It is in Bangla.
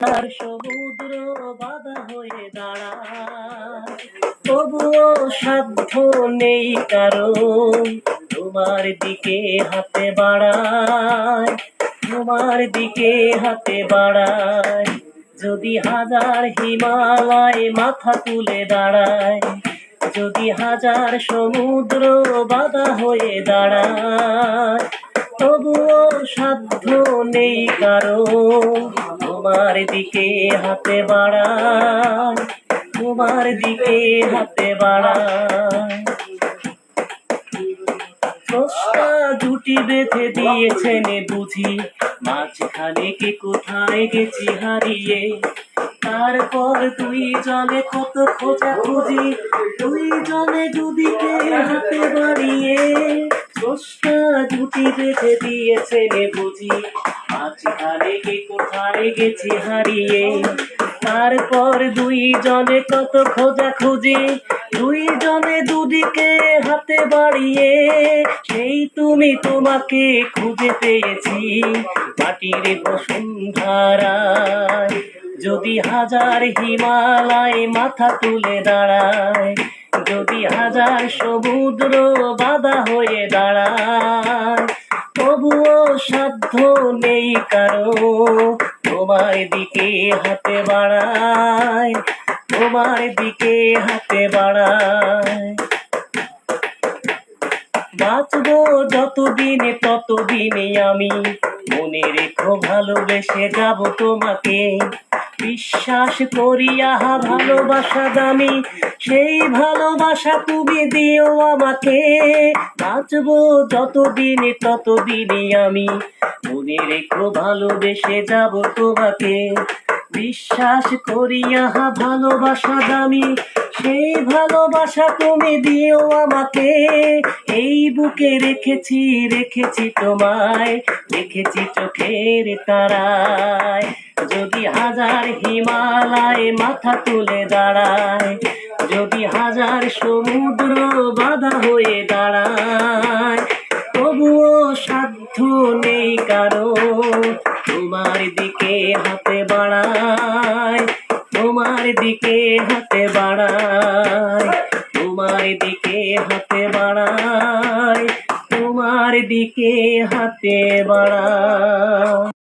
আর সমুদ্র বাধা হয়ে দাঁড়ায়, তবুও সাধ্য নেই কারো তোমার দিকে হাতে বাড়ায়, তোমার দিকে হাতে বাড়ায়। যদি হাজার হিমালয় মাথা তুলে দাঁড়ায়, যদি হাজার সমুদ্র বাধা হয়ে দাঁড়ায়, তবুও সাধ্য নেই কারো তোমার দিকে হাতে বাড়ায়, তোমার দিকে হাতে বাড়ায়। স্রষ্টা জুটি বেঁধে দিয়েছেন বুঝি, মাঝখানে কে কোথায় গেছি হারিয়ে। তারপর দুই জনে কত খোঁজাখুঁজি, দুই জনে দুদিকে হাতে বাড়িয়ে। স্রষ্টা জুটি বেঁধে দিয়েছেন বুঝি, মাঝখানে কে কোথায় গেছি হারিয়ে। তারপর দুই জনে কত খোঁজাখুঁজি, দুই জনে দুদিকে হাতে বাড়িয়ে। সেই তুমি তোমাকে খুঁজে পেয়েছি মাটির বসুন্ধরায়। যদি হাজার হিমালয় মাথা তুলে দাঁড়ায়, যদি হাজার সমুদ্র বাধা হয়ে দাঁড়ায়, তবুও সাধ্য নেই কারো তোমার দিকে হাতে বাড়ায়, তোমার দিকে হাতে বাড়ায়। বাঁচবো যতদিনে ততদিনে আমি, মনে রেখো ভালোবেসে যাব তোমাকে। বিশ্বাস করি আহা ভালোবাসা দামি, সেই ভালোবাসা তুমি দিও আমাকে। বাঁচবো যতদিনে ততদিনে আমি, মনে রেখো ভালোবেসে যাব তোমাকে। বিশ্বাস করি আহা ভালোবাসা দামি, সেই ভালোবাসা তুমি দিও আমাকে। এই বুকে রেখেছি রেখেছি তোমায়, রেখেছি চোখের তারায়। যদি হাজার হিমালয় মাথা তুলে দাঁড়ায়, যদি হাজার সমুদ্র বাধা হয়ে দাঁড়ায়, তবুও সাধ্য নেই কারো তোমার দিকে হাতে বাড়ায়, তোমার দিকে হাতে বাড়ায়, তোমার দিকে হাতে বাড়ায়, তোমার দিকে হাতে বাড়ায়।